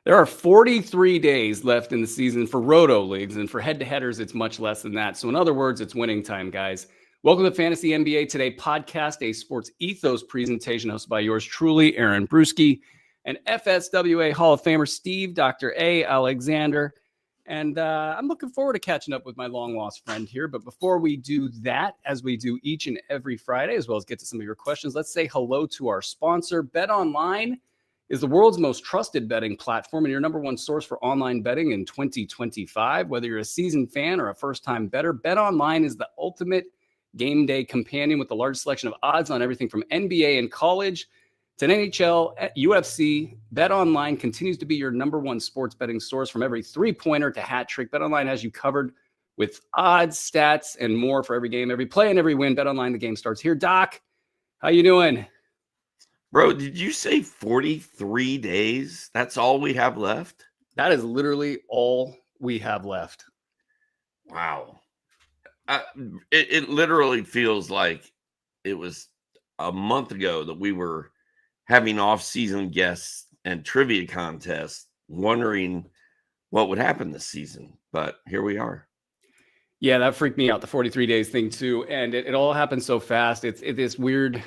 There are 43 days left in the season for roto leagues, and for head-to-headers, it's much less than that. So in other words, it's winning time, guys. Welcome to Fantasy NBA Today podcast, a sports ethos presentation hosted by yours truly, Aaron Bruski, and FSWA Hall of Famer Steve Dr. A. Alexander. And I'm looking forward to catching up with my long-lost friend here. But before we do that, as we do each and every Friday, as well as get to some of your questions, let's say hello to our sponsor. BetOnline is the world's most trusted betting platform and your number one source for online betting in 2025. Whether you're a seasoned fan or a first-time bettor, BetOnline is the ultimate game day companion with the largest selection of odds on everything from NBA and college to NHL, UFC. BetOnline continues to be your number one sports betting source from every three-pointer to hat trick. BetOnline has you covered with odds, stats, and more for every game, every play, and every win. BetOnline, the game starts here. Doc, how you doing? Bro, did you say 43 days? That's all we have left? That is literally all we have left. Wow. It literally feels like it was a month ago that we were having off-season guests and trivia contests wondering what would happen this season. But here we are. Yeah, that freaked me out, the 43 days thing too. And it all happened so fast. It's this weird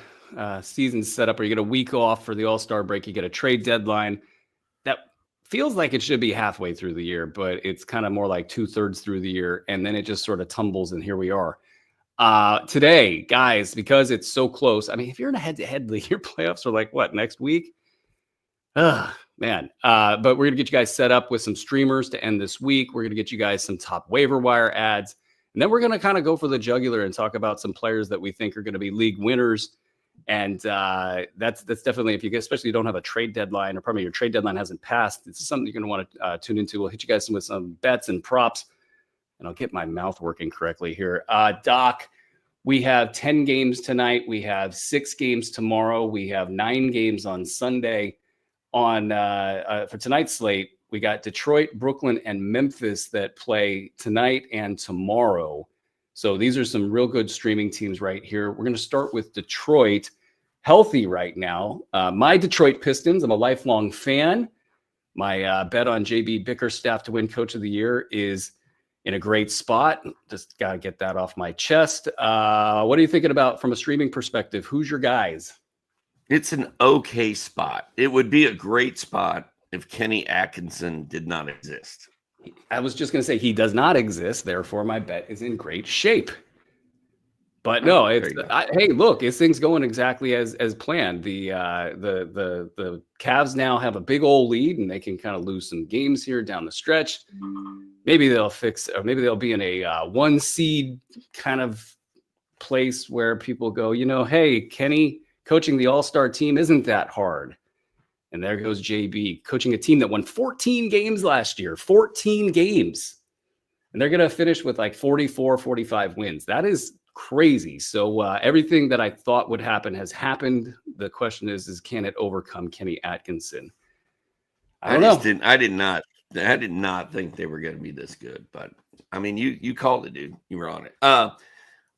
season setup where you get a week off for the All-Star break, you get a trade deadline that feels like it should be halfway through the year, but it's kind of more like 2/3 through the year, and then it just sort of tumbles, and here we are. Today, guys, because it's so close, I mean, if you're in a head-to-head league, your playoffs are like, what, next week? Man. But we're going to get you guys set up with some streamers to end this week. We're going to get you guys some top waiver wire ads, and then we're going to kind of go for the jugular and talk about some players that we think are going to be league winners. And that's definitely, if you get, especially you don't have a trade deadline, or probably your trade deadline hasn't passed, it's something you're going to want to tune into. We'll hit you guys with some bets and props, and I'll get my mouth working correctly here. Doc, we have 10 games tonight. We have 6 games tomorrow. We have 9 games on Sunday. For tonight's slate, we got Detroit, Brooklyn, and Memphis that play tonight and tomorrow. So these are some real good streaming teams right here. We're going to start with Detroit, healthy right now. My Detroit Pistons, I'm a lifelong fan. My bet on JB Bickerstaff to win Coach of the Year is in a great spot. Just got to get that off my chest. What are you thinking about from a streaming perspective? Who's your guys? It's an okay spot. It would be a great spot if Kenny Atkinson did not exist. I was just going to say he does not exist. Therefore, my bet is in great shape. But no, hey, look, this thing's going exactly as planned. The Cavs now have a big old lead, and they can kind of lose some games here down the stretch. Maybe they'll maybe they'll be in a 1 seed kind of place where people go, hey, Kenny coaching the All-Star team isn't that hard. And there goes JB coaching a team that won 14 games last year, 14 games. And they're going to finish with like 44, 45 wins. That is crazy. So everything that I thought would happen has happened. The question is can it overcome Kenny Atkinson? I don't know. I did not think they were going to be this good. But, I mean, you called it, dude. You were on it.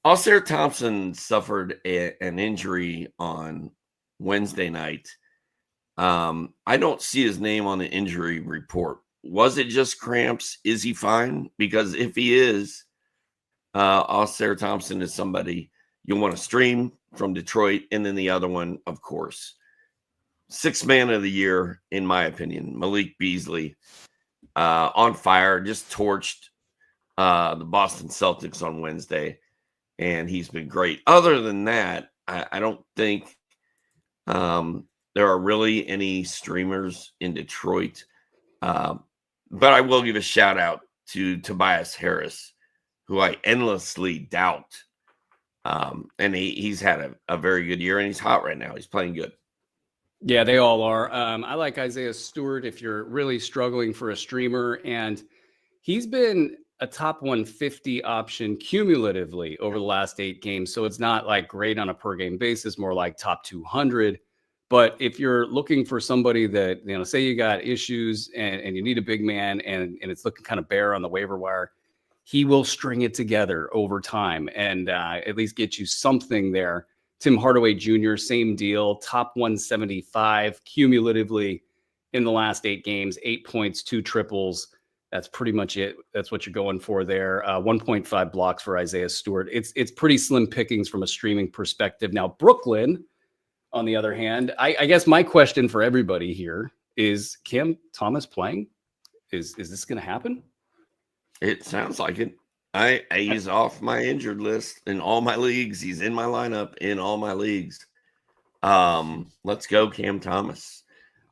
Alsare Thompson suffered an injury on Wednesday night. I don't see his name on the injury report. Was it just cramps? Is he fine? Because if he is, Alsare Thompson is somebody you want to stream from Detroit. And then the other one, of course, 6th man of the year, in my opinion, Malik Beasley, on fire, just torched the Boston Celtics on Wednesday. And he's been great. Other than that, I don't think there are really any streamers in Detroit. But I will give a shout out to Tobias Harris, who I endlessly doubt. And he's had a very good year, and he's hot right now. He's playing good. Yeah, they all are. I like Isaiah Stewart if you're really struggling for a streamer. And he's been a top 150 option cumulatively over the last 8 games. So it's not like great on a per game basis, more like top 200. But if you're looking for somebody that, say you got issues and you need a big man and it's looking kind of bare on the waiver wire, he will string it together over time and at least get you something there. Tim Hardaway Jr., same deal, top 175 cumulatively. in the last 8 games, 8 points, 2 triples. That's pretty much it. That's what you're going for there. 1.5 blocks for Isaiah Stewart. It's pretty slim pickings from a streaming perspective. Now, Brooklyn, on the other hand, I guess my question for everybody here is, Cam Thomas playing? Is this going to happen? It sounds like it. He's off my injured list in all my leagues. He's in my lineup in all my leagues. Let's go, Cam Thomas.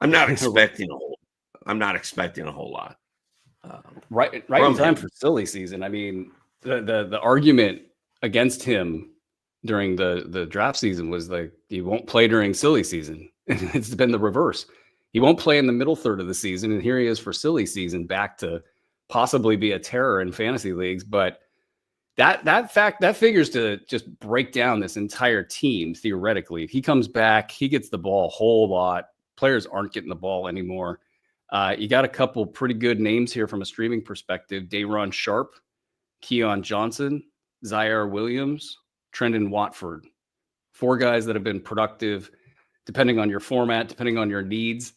I'm not expecting a whole lot. Right in time for silly season. I mean, the argument against him during the draft season was like, he won't play during silly season. It's been the reverse. He won't play in the middle third of the season, and here he is for silly season, back to possibly be a terror in fantasy leagues. But that figures to just break down this entire team theoretically. If he comes back, he gets the ball a whole lot. Players aren't getting the ball anymore. You got a couple pretty good names here from a streaming perspective: Day'Ron Sharpe, Keon Johnson, Zaire Williams, Trendon Watford. 4 guys that have been productive, depending on your format, depending on your needs.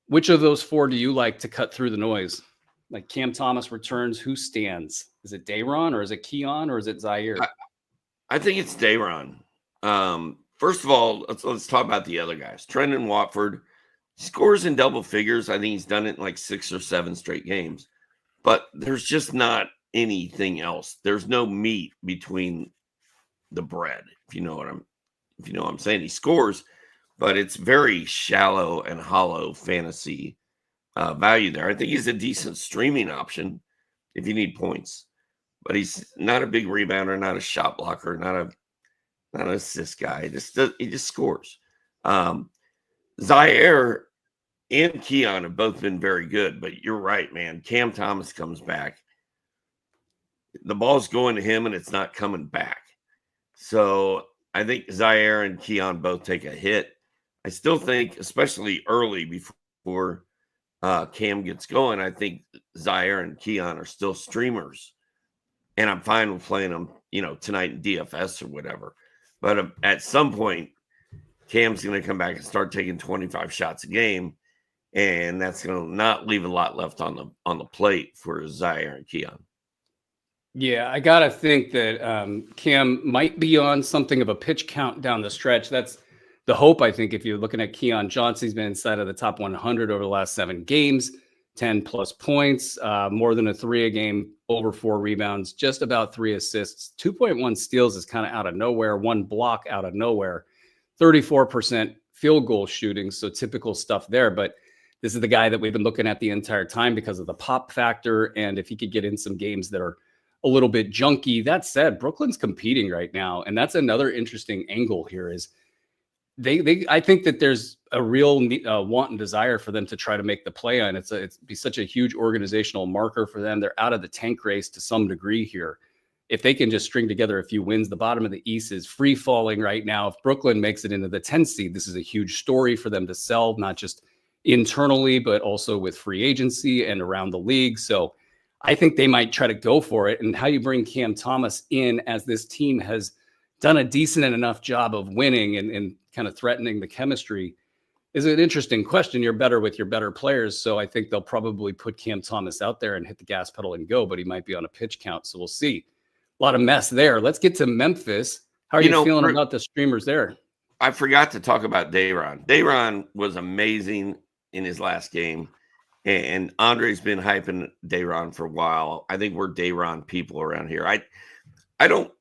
Which of those 4 do you like to cut through the noise? Like, Cam Thomas returns, who stands? Is it Day'Ron, or is it Keon, or is it Zaire? I think it's Day'Ron. First of all, let's talk about the other guys. Trendon Watford scores in double figures. I think he's done it in like 6 or 7 straight games. But there's just not anything else. There's no meat between the bread, if you know what I'm saying. He scores, but it's very shallow and hollow fantasy value there. I think he's a decent streaming option if you need points, but he's not a big rebounder, not a shot blocker, not an assist guy. He just scores. Zaire and Keon have both been very good, but you're right, man. Cam Thomas comes back. The ball's going to him and it's not coming back. So I think Zaire and Keon both take a hit. I still think, especially early before Cam gets going, I think Zaire and Keon are still streamers. And I'm fine with playing them, tonight in DFS or whatever. But at some point, Cam's going to come back and start taking 25 shots a game. And that's going to not leave a lot left on the plate for Zaire and Keon. Yeah, I got to think that Cam might be on something of a pitch count down the stretch. That's the hope, I think, if you're looking at Keon Johnson. He's been inside of the top 100 over the last 7 games, 10-plus points, more than a 3 a game, over 4 rebounds, just about 3 assists, 2.1 steals is kind of out of nowhere, 1 block out of nowhere, 34% field goal shooting, so typical stuff there. But this is the guy that we've been looking at the entire time because of the pop factor, and if he could get in some games that are a little bit junky. That said, Brooklyn's competing right now, and that's another interesting angle here. Is I think that there's a real want and desire for them to try to make the play on. It's be such a huge organizational marker for them. They're out of the tank race to some degree here. If they can just string together a few wins, the bottom of the East is free falling right now. If Brooklyn makes it into the 10th seed, this is a huge story for them to sell, not just internally, but also with free agency and around the league. So I think they might try to go for it. And how you bring Cam Thomas in, as this team has done a decent enough job of winning and kind of threatening the chemistry, is an interesting question. You're better with your better players. So I think they'll probably put Cam Thomas out there and hit the gas pedal and go, but he might be on a pitch count. So we'll see. A lot of mess there. Let's get to Memphis. How are you feeling about the streamers there? I forgot to talk about Day'Ron. Day'Ron was amazing in his last game. And Andre's been hyping Day'Ron for a while. I think we're Day'Ron people around here. I don't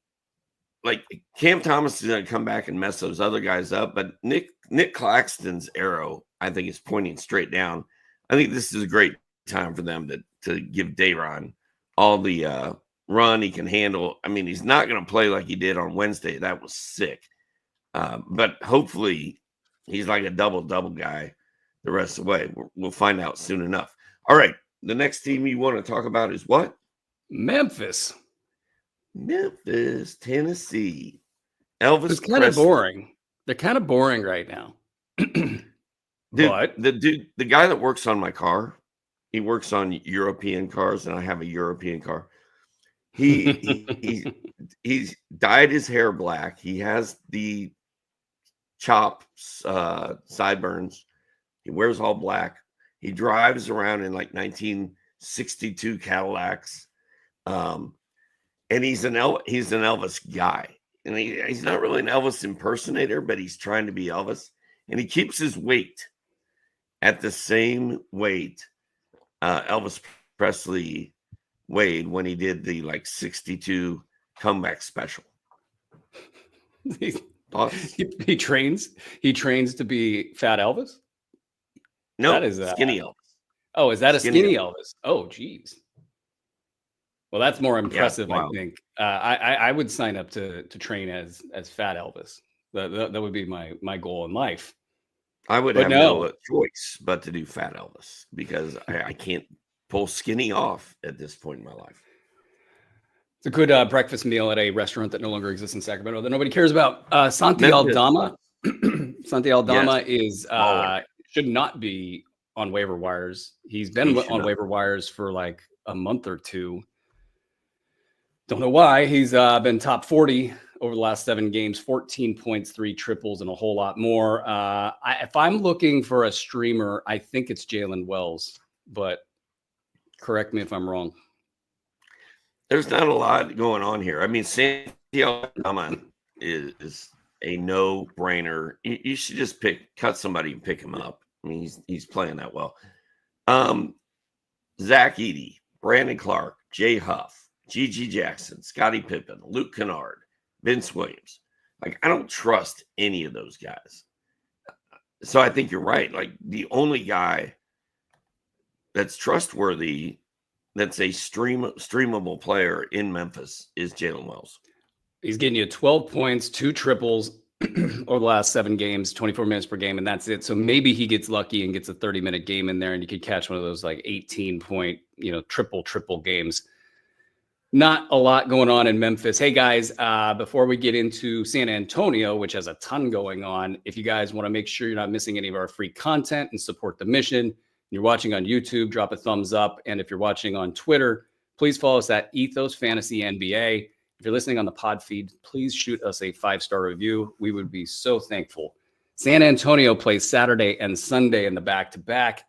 like Cam Thomas is going to come back and mess those other guys up, but Nick Claxton's arrow, I think, is pointing straight down. I think this is a great time for them to give Day'Ron all the run he can handle. I mean, he's not going to play like he did on Wednesday. That was sick. But hopefully he's like a double-double guy the rest of the way. We'll find out soon enough. All right. The next team you want to talk about is what? Memphis, Tennessee. Elvis. It's kind of boring. They're kind of boring right now. Dude, but the guy that works on my car, he works on European cars, and I have a European car. He's dyed his hair black. He has the chops, sideburns. He wears all black. He drives around in like 1962 Cadillacs. And he's an Elvis guy. And he's not really an Elvis impersonator, but he's trying to be Elvis. And he keeps his weight at the same weight Elvis Presley weighed when he did the like 62 comeback special. He trains to be Fat Elvis? No, that is Skinny Elvis. Oh, is that a skinny Elvis? Oh, geez. Well, that's more impressive, I think. I would sign up to train as Fat Elvis. That would be my goal in life. I would have no choice but to do Fat Elvis because I can't pull skinny off at this point in my life. It's a good breakfast meal at a restaurant that no longer exists in Sacramento that nobody cares about. Santi Aldama. Santi Aldama is should not be on waiver wires. He's been on waiver wires for like a month or two. Don't know why. He's been top 40 over the last 7 games, 14 points, 3 triples, and a whole lot more. If I'm looking for a streamer, I think it's Jalen Wells, but correct me if I'm wrong. There's not a lot going on here. I mean, Santi Aldama is a no-brainer. You should just cut somebody and pick him up. I mean, he's playing that well. Zach Edey, Brandon Clark, Jay Huff, G.G. Jackson, Scottie Pippen, Luke Kennard, Vince Williams. Like, I don't trust any of those guys. So I think you're right. Like, the only guy that's trustworthy, that's a streamable player in Memphis is Jalen Wells. He's getting you 12 points, 2 triples over the last 7 games, 24 minutes per game, and that's it. So maybe he gets lucky and gets a 30-minute game in there, and you could catch one of those like 18-point, triple games. Not a lot going on in Memphis. Hey, guys, before we get into San Antonio, which has a ton going on, if you guys want to make sure you're not missing any of our free content and support the mission, you're watching on YouTube, drop a thumbs up. And if you're watching on Twitter, please follow us at Ethos Fantasy NBA. If you're listening on the pod feed, please shoot us a 5-star review. We would be so thankful. San Antonio plays Saturday and Sunday in the back-to-back.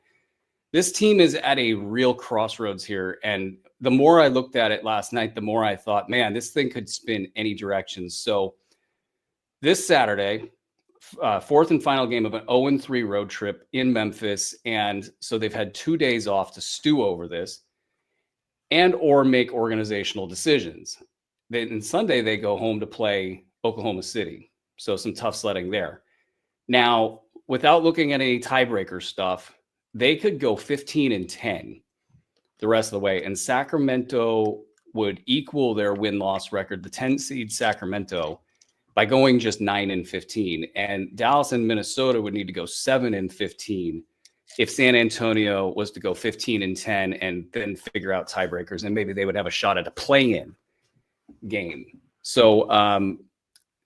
This team is at a real crossroads here. And the more I looked at it last night, the more I thought, man, this thing could spin any direction. So this Saturday, 4th and final game of an 0-3 road trip in Memphis. And so they've had 2 days off to stew over this and or make organizational decisions. Then Sunday, they go home to play Oklahoma City. So some tough sledding there. Now, without looking at any tiebreaker stuff, they could go 15-10 the rest of the way. And Sacramento would equal their win-loss record, the 10 seed Sacramento, by going just 9-15. And Dallas and Minnesota would need to go 7-15 if San Antonio was to go 15-10 and then figure out tiebreakers. And maybe they would have a shot at a play-in game. So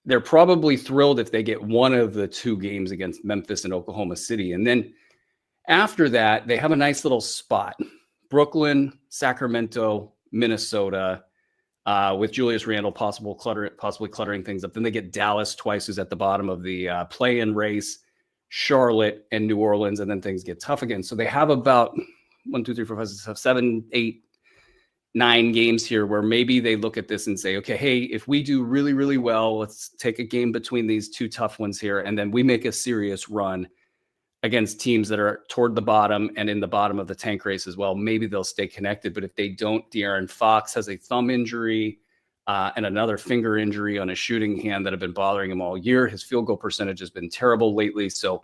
they're probably thrilled if they get one of the 2 games against Memphis and Oklahoma City. And then after that, they have a nice little spot. Brooklyn, Sacramento, Minnesota, with Julius Randle possibly cluttering things up. Then they get Dallas twice, who's at the bottom of the play-in race, Charlotte, and New Orleans, and then things get tough again. So they have about 1, 2, 3, 4, 5, 6, 7, 8, 9 games here where maybe they look at this and say, okay, hey, if we do really, really well, let's take a game between these 2 tough ones here, and then we make a serious run against teams that are toward the bottom and in the bottom of the tank race as well. Maybe they'll stay connected. But if they don't, De'Aaron Fox has a thumb injury and another finger injury on a shooting hand that have been bothering him all year. His field goal percentage has been terrible lately. So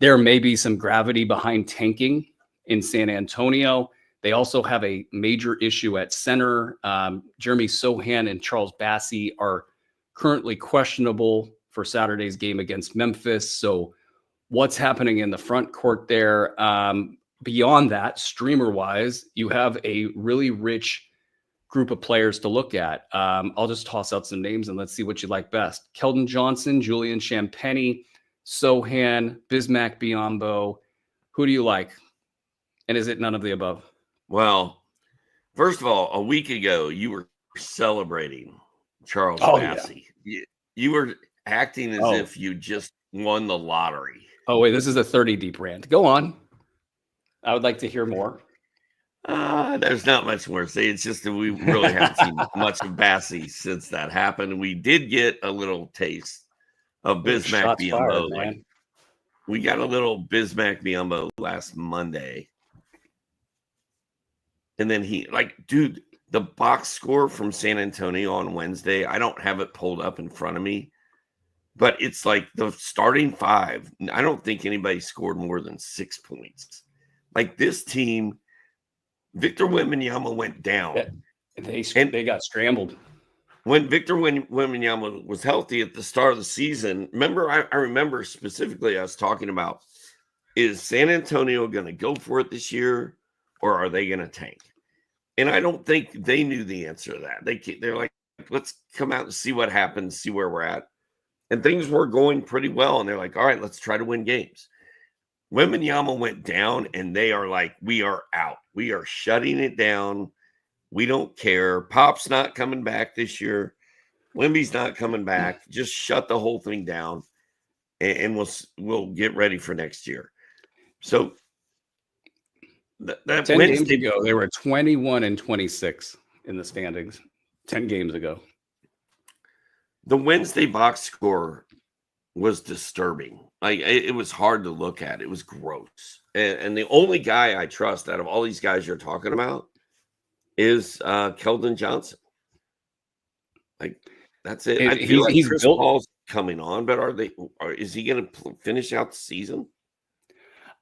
there may be some gravity behind tanking in San Antonio. They also have a major issue at center. Jeremy Sohan and Charles Bassey are currently questionable for Saturday's game against Memphis. So what's happening in the front court there? Beyond that, streamer-wise, you have a really rich group of players to look at. I'll just toss out some names and let's see what you like best. Keldon Johnson, Julian Champagnie, Sohan, Bismack Biyombo. Who do you like? And is it none of the above? Well, first of all, a week ago, you were celebrating Charles Bassey. Yeah. You were acting as if you just won the lottery. Oh, wait, this is a 30 deep rant. Go on. I would like to hear more. There's not much more to say. It's just that we really haven't seen much of Bassie since that happened. We did get a little taste of Bismack Biyombo. Like, we got a little Bismack Biyombo last Monday. And then dude, the box score from San Antonio on Wednesday, I don't have it pulled up in front of me, but it's like the starting five. I don't think anybody scored more than 6 points. Like, this team, Victor Wembanyama went down. Yeah, they got scrambled. When Victor Wembanyama was healthy at the start of the season, remember, I remember specifically I was talking about, is San Antonio going to go for it this year, or are they going to tank? And I don't think they knew the answer to that. They're like, let's come out and see what happens, see where we're at. And things were going pretty well. And they're like, all right, let's try to win games. Wembanyama went down, and they are like, we are out. We are shutting it down. We don't care. Pop's not coming back this year. Wemby's not coming back. Just shut the whole thing down, and we'll get ready for next year. So that 10 Wednesday games ago, they were 21-26 in the standings. 10 games ago. The Wednesday box score was disturbing. Like, it was hard to look at. It was gross. And the only guy I trust out of all these guys you're talking about is Keldon Johnson. Like, that's it. I feel like Chris Paul's coming on, but is he going to finish out the season?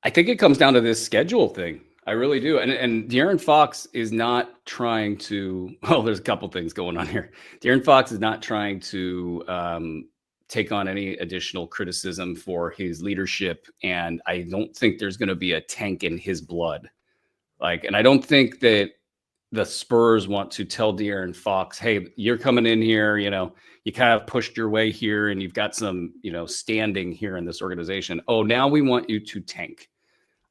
I think it comes down to this schedule thing. I really do. And De'Aaron Fox is not trying to, there's a couple things going on here. De'Aaron Fox is not trying to take on any additional criticism for his leadership. And I don't think there's going to be a tank in his blood. And I don't think that the Spurs want to tell De'Aaron Fox, hey, you're coming in here, you kind of pushed your way here and you've got some, standing here in this organization. Oh, now we want you to tank.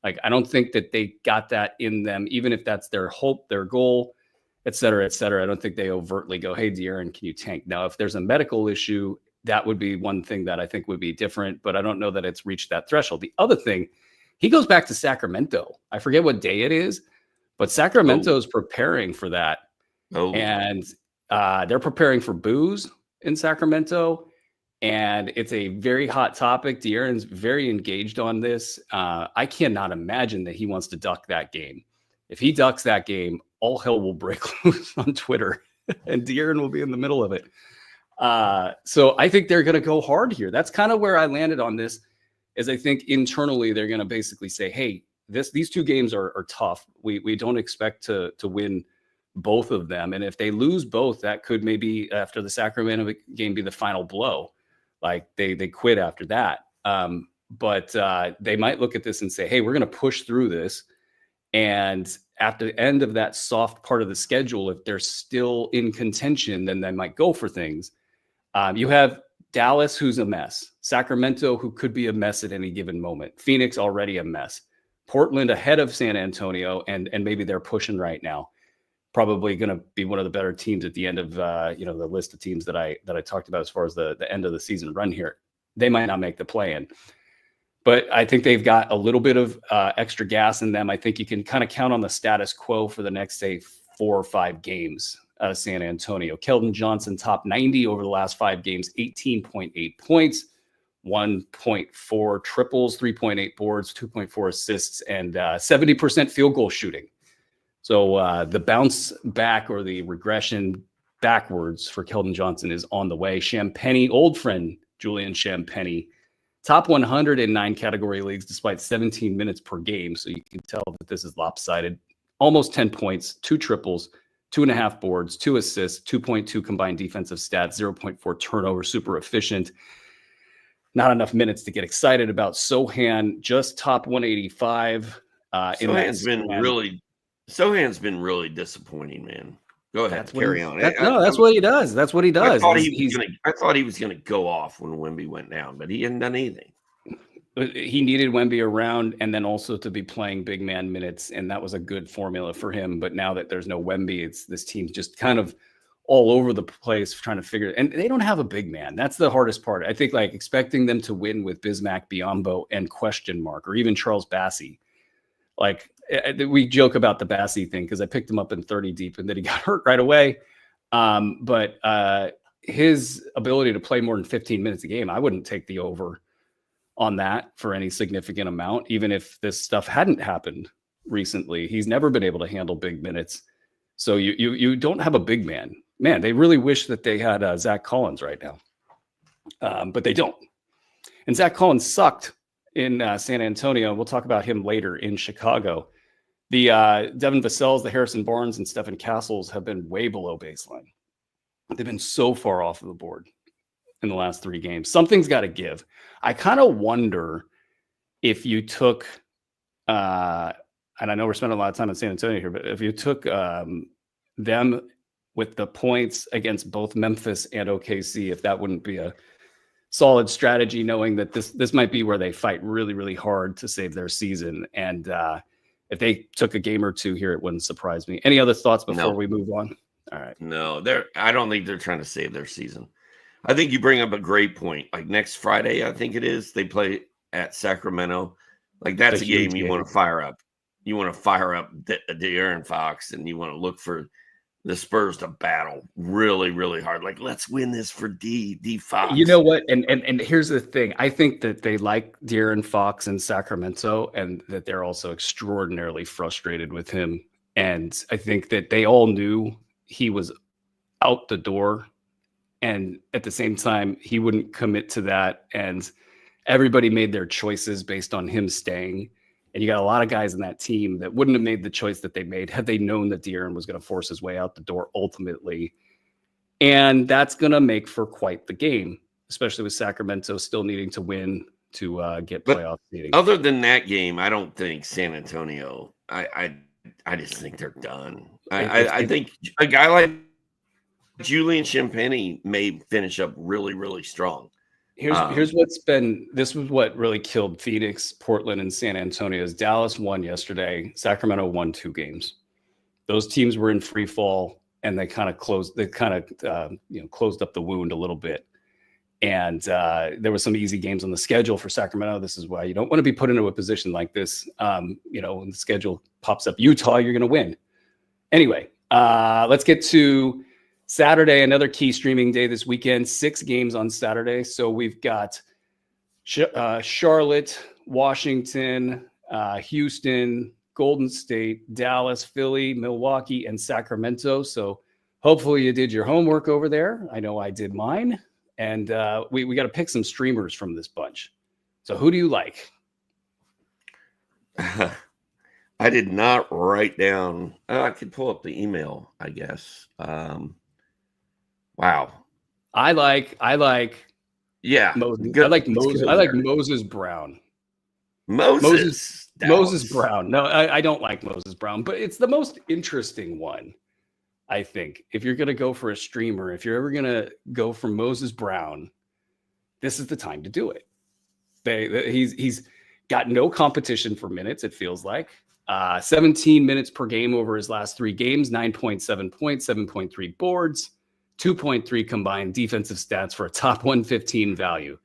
I don't think that they got that in them, even if that's their hope, their goal, et cetera, et cetera. I don't think they overtly go, hey, De'Aaron, can you tank? Now, if there's a medical issue, that would be one thing that I think would be different, but I don't know that it's reached that threshold. The other thing, he goes back to Sacramento. I forget what day it is, but Sacramento is preparing for that. And they're preparing for booze in Sacramento. And it's a very hot topic. De'Aaron's very engaged on this. I cannot imagine that he wants to duck that game. If he ducks that game, all hell will break loose on Twitter, and De'Aaron will be in the middle of it. So I think they're going to go hard here. That's kind of where I landed on this, is I think internally they're going to basically say, hey, these two games are tough. We don't expect to win both of them. And if they lose both, that could maybe, after the Sacramento game, be the final blow. They quit after that. But they might look at this and say, hey, we're going to push through this. And at the end of that soft part of the schedule, if they're still in contention, then they might go for things. You have Dallas, who's a mess. Sacramento, who could be a mess at any given moment. Phoenix, already a mess. Portland ahead of San Antonio, and maybe they're pushing right now. Probably going to be one of the better teams at the end of the list of teams that I talked about as far as the end of the season run here. They might not make the play-in, but I think they've got a little bit of extra gas in them. I think you can kind of count on the status quo for the next, say, 4 or 5 games out of San Antonio. Keldon Johnson, top 90 over the last 5 games, 18.8 points, 1.4 triples, 3.8 boards, 2.4 assists, and 70% field goal shooting. So the bounce back, or the regression backwards, for Keldon Johnson is on the way. Champagnie, old friend Julian Champagnie, top 100 in 9 category leagues despite 17 minutes per game. So you can tell that this is lopsided. Almost 10 points, 2 triples, 2.5 boards, 2 assists, 2.2 combined defensive stats, 0.4 turnover, super efficient. Not enough minutes to get excited about. Sohan, just top 185. Sohan's been really disappointing, man. Go ahead, carry on. That's what he does. That's what he does. I thought he was gonna go off when Wemby went down, but he hadn't done anything. He needed Wemby around, and then also to be playing big man minutes, and that was a good formula for him. But now that there's no Wemby, this team's just kind of all over the place trying to figure it. And they don't have a big man. That's the hardest part. I think expecting them to win with Bismack Biyombo and question mark, or even Charles Bassie. we joke about the Bassey thing because I picked him up in 30 deep and then he got hurt right away. But his ability to play more than 15 minutes a game, I wouldn't take the over on that for any significant amount, even if this stuff hadn't happened recently. He's never been able to handle big minutes. So you don't have a big man. Man, they really wish that they had Zach Collins right now. But they don't. And Zach Collins sucked in San Antonio. We'll talk about him later in Chicago. The Devin Vassell's, the Harrison Barnes, and Stephen Castles have been way below baseline. They've been so far off of the board in the last 3 games. Something's got to give. I kind of wonder if you took, and I know we're spending a lot of time in San Antonio here, but if you took them with the points against both Memphis and OKC, if that wouldn't be a solid strategy, knowing that this might be where they fight really, really hard to save their season. And if they took a game or 2 here, it wouldn't surprise me. Any other thoughts before we move on? All right. No, I don't think they're trying to save their season. I think you bring up a great point. Like next Friday, I think it is, they play at Sacramento. Like that's a game you want to fire up. You want to fire up the Aaron Fox, and you want to look for the Spurs to battle really, really hard. Like, let's win this for D Fox. You know what? And here's the thing. I think that they like De'Aaron Fox in Sacramento, and that they're also extraordinarily frustrated with him. And I think that they all knew he was out the door, and at the same time, he wouldn't commit to that. And everybody made their choices based on him staying. And you got a lot of guys in that team that wouldn't have made the choice that they made had they known that De'Aaron was going to force his way out the door ultimately. And that's going to make for quite the game, especially with Sacramento still needing to win to get playoff seeding. Other than that game, I don't think San Antonio, I just think they're done. I think a guy like Julian Champagny may finish up really, really strong. Here's this was what really killed Phoenix, Portland, and San Antonio. Is Dallas won yesterday. Sacramento won 2 games. Those teams were in free fall, and they kind of closed up the wound a little bit. And there were some easy games on the schedule for Sacramento. This is why you don't want to be put into a position like this. When the schedule pops up, Utah, you're going to win. Anyway, let's get to Saturday, another key streaming day this weekend. 6 games on Saturday. So we've got Charlotte, Washington, Houston, Golden State, Dallas, Philly, Milwaukee, and Sacramento. So hopefully you did your homework over there. I know I did mine. And we got to pick some streamers from this bunch. So who do you like? I did not write down. I could pull up the email, I guess. Wow. I like yeah. Moses. I like Moses. I like Moses Brown. Moses Brown. No, I don't like Moses Brown, but it's the most interesting one. I think if you're going to go for a streamer, if you're ever going to go for Moses Brown, this is the time to do it. He's got no competition for minutes. It feels like 17 minutes per game over his last 3 games, 9.7 points, 7.3 boards, 2.3 combined defensive stats for a top 115 value.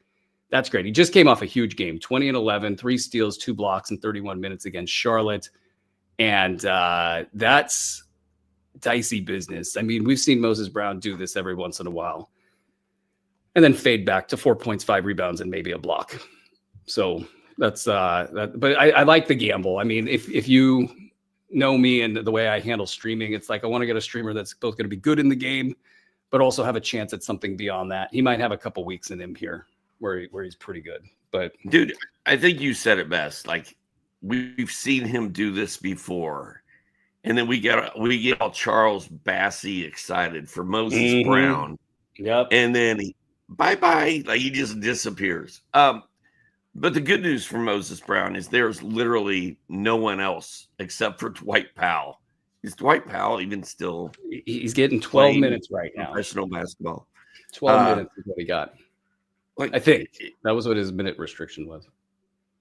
That's great. He just came off a huge game, 20 and 11, 3 steals, 2 blocks in 31 minutes against Charlotte. And that's dicey business. I mean, we've seen Moses Brown do this every once in a while and then fade back to 4 points, 5 rebounds, and maybe a block. So that's that. But I like the gamble. I mean, if you know me and the way I handle streaming, it's like I want to get a streamer that's both going to be good in the game, but also have a chance at something beyond that. He might have a couple weeks in him here where he's pretty good. But dude, I think you said it best. Like we've seen him do this before. And then we get all Charles Bassey excited for Moses Brown. Yep. And then bye-bye. Like he just disappears. But the good news for Moses Brown is there's literally no one else except for Dwight Powell. Is Dwight Powell even still? He's getting 12 minutes right now. Professional basketball. 12 minutes is what he got. I think that was what his minute restriction was.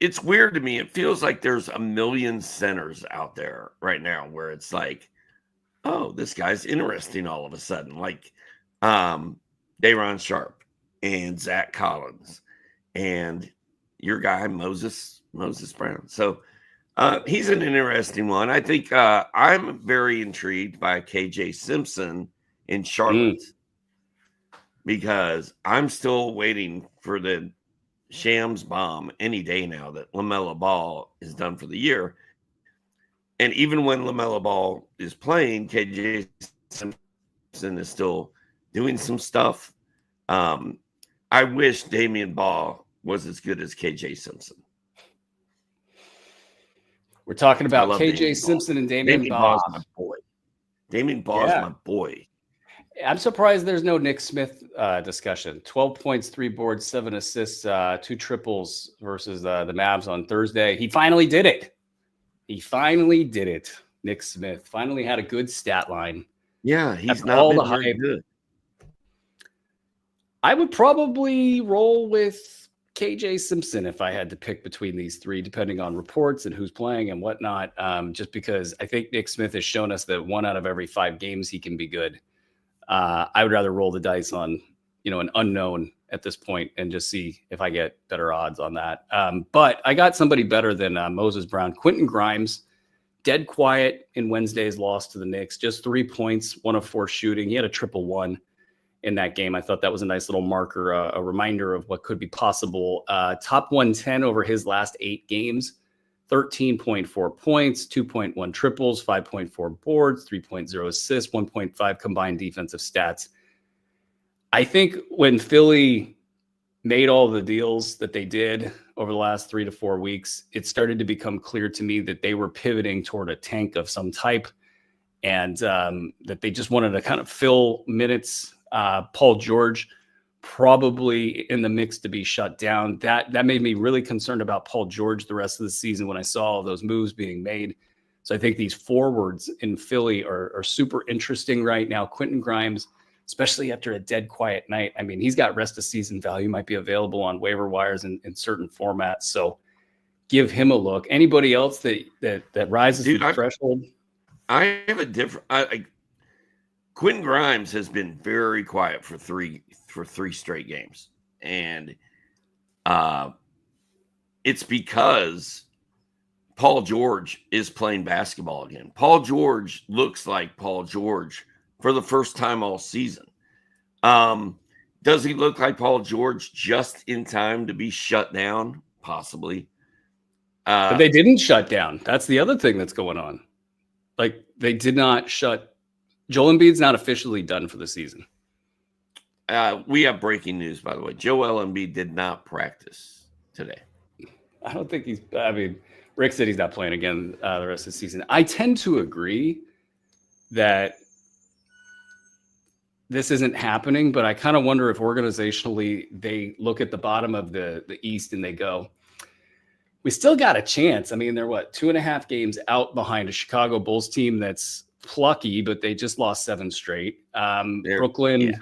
It's weird to me. It feels like there's a million centers out there right now where it's like, oh, this guy's interesting all of a sudden. Like Day'Ron Sharpe and Zach Collins and your guy, Moses Brown. So He's an interesting one. I think I'm very intrigued by KJ Simpson in Charlotte because I'm still waiting for the Shams bomb any day now that LaMelo Ball is done for the year. And even when LaMelo Ball is playing, KJ Simpson is still doing some stuff. I wish Damian Ball was as good as KJ Simpson. We're talking about KJ Simpson and Damian Ball. My boy. Damian Ball is my boy. I'm surprised there's no Nick Smith discussion. 12 points, 3 boards, 7 assists, 2 triples versus the Mavs on Thursday. He finally did it. Nick Smith finally had a good stat line. Yeah, he's not all been very good. I would probably roll with KJ Simpson if I had to pick between these three, depending on reports and who's playing and whatnot. Just because I think Nick Smith has shown us that 1 out of every 5 games he can be good. I would rather roll the dice on, an unknown at this point and just see if I get better odds on that. But I got somebody better than Moses Brown. Quentin Grimes, dead quiet in Wednesday's loss to the Knicks. Just 3 points, 1 of 4 shooting. He had a 1-1 in that game. I thought that was a nice little marker, a reminder of what could be possible. Top 110 over his last 8 games. 13.4 points, 2.1 triples, 5.4 boards, 3.0 assists, 1.5 combined defensive stats. I think when Philly made all the deals that they did over the last 3 to 4 weeks, it started to become clear to me that they were pivoting toward a tank of some type and that they just wanted to kind of fill minutes. Paul George probably in the mix to be shut down. That made me really concerned about Paul George the rest of the season when I saw all those moves being made. So I think these forwards in Philly are super interesting right now. Quentin Grimes, especially after a dead quiet night. I mean, he's got rest of season value, might be available on waiver wires in certain formats. So give him a look. Anybody else that rises to the threshold? I have a different Quentin Grimes has been very quiet for three straight games. And it's because Paul George is playing basketball again. Paul George looks like Paul George for the first time all season. Does he look like Paul George just in time to be shut down? Possibly. But they didn't shut down. That's the other thing that's going on. Like, they did not shut. Joel Embiid's not officially done for the season. We have breaking news, by the way. Joel Embiid did not practice today. I don't think Rick said he's not playing again the rest of the season. I tend to agree that this isn't happening, but I kind of wonder if organizationally they look at the bottom of the East and they go, we still got a chance. I mean, they're 2.5 games out behind a Chicago Bulls team that's plucky, but they just lost 7 straight. Brooklyn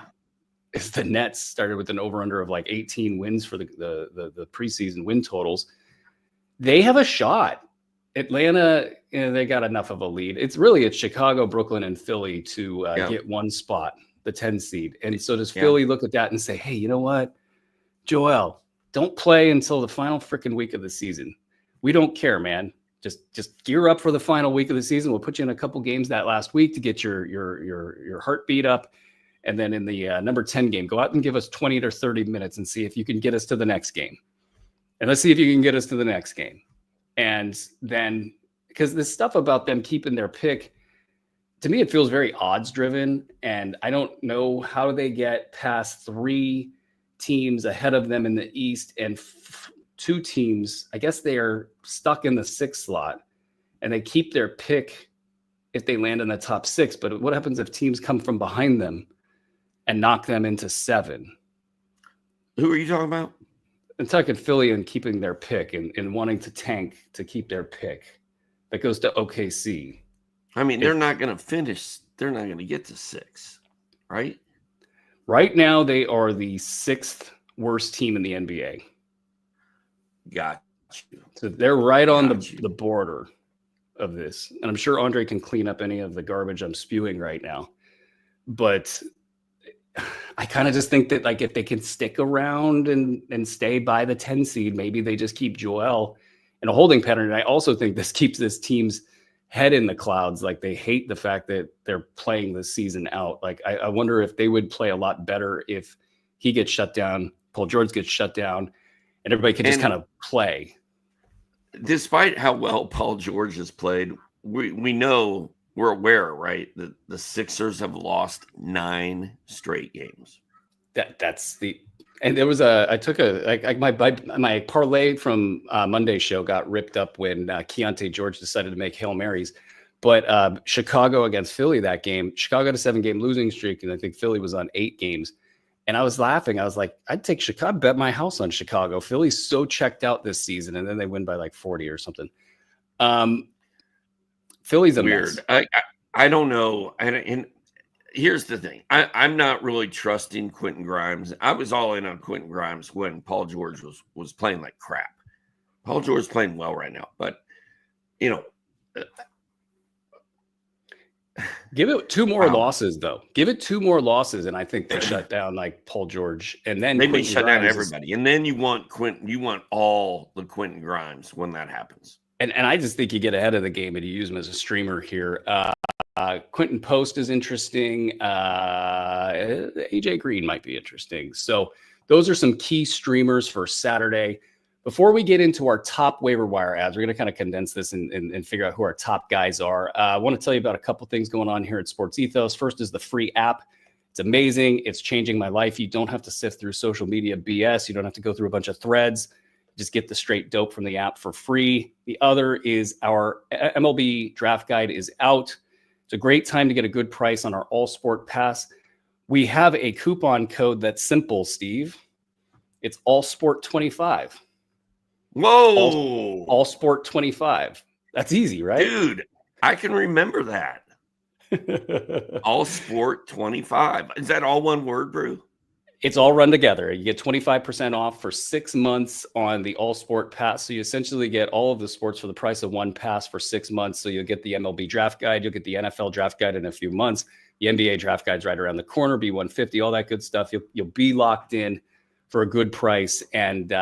is the Nets started with an over-under of 18 wins for the preseason win totals. They have a shot. Atlanta, they got enough of a lead. It's Chicago, Brooklyn, and Philly to get one spot, the 10 seed. And so does Philly look at that and say, hey, you know what, Joel, don't play until the final freaking week of the season. We don't care, man. Just gear up for the final week of the season. We'll put you in a couple games that last week to get your heartbeat up. And then in the number 10 game, go out and give us 20 or 30 minutes and see if you can get us to the next game. And let's see if you can get us to the next game. And then, because this stuff about them keeping their pick, to me, it feels very odds driven. And I don't know how they get past 3 teams ahead of them in the East and 2 teams. I guess they are stuck in the 6th slot and they keep their pick if they land in the top 6. But what happens if teams come from behind them and knock them into 7? Who are you talking about? I'm talking Philly and keeping their pick and wanting to tank to keep their pick. That goes to OKC. I mean, they're not going to finish. They're not going to get to 6, right? Right now, they are the 6th worst team in the NBA. Got you. So they're right on the border of this. And I'm sure Andre can clean up any of the garbage I'm spewing right now. But I kind of just think that if they can stick around and stay by the 10 seed, maybe they just keep Joel in a holding pattern. And I also think this keeps this team's head in the clouds. Like they hate the fact that they're playing the season out. Like I wonder if they would play a lot better if he gets shut down, Paul George gets shut down, and everybody could just kind of play. Despite how well Paul George has played, we know, we're aware, right, that the Sixers have lost 9 straight games. And there was my parlay from Monday's show got ripped up when Keontae George decided to make Hail Marys. But Chicago against Philly that game, Chicago had a 7-game losing streak, and I think Philly was on 8 games. And I was laughing. I was like, I'd take Chicago, bet my house on Chicago. Philly's so checked out this season, and then they win by like 40 or something. Philly's a weird. mess. I don't know. And here's the thing. I'm not really trusting Quentin Grimes. I was all in on Quentin Grimes when Paul George was playing like crap. Paul George is playing well right now, but give it 2 more losses, though. Give it 2 more losses, and I think they shut down like Paul George, and then they may shut down everybody. And then you want all the Quentin Grimes when that happens. And I just think you get ahead of the game and you use him as a streamer here. Quentin Post is interesting. AJ Green might be interesting. So those are some key streamers for Saturday. Before we get into our top waiver wire ads, we're going to kind of condense this and figure out who our top guys are. I want to tell you about a couple things going on here at Sports Ethos. First is the free app. It's amazing. It's changing my life. You don't have to sift through social media BS. You don't have to go through a bunch of threads. Just get the straight dope from the app for free. The other is our MLB draft guide is out. It's a great time to get a good price on our All Sport Pass. We have a coupon code that's simple, Steve. It's All Sport 25. Whoa! All Sport 25. That's easy, right? Dude, I can remember that. All Sport 25. Is that all one word, Brew? It's all run together. You get 25% off for 6 months on the All Sport Pass. So you essentially get all of the sports for the price of one pass for 6 months. So you'll get the MLB draft guide. You'll get the NFL draft guide in a few months. The NBA draft guide's right around the corner, B150, all that good stuff. You'll be locked in for a good price. And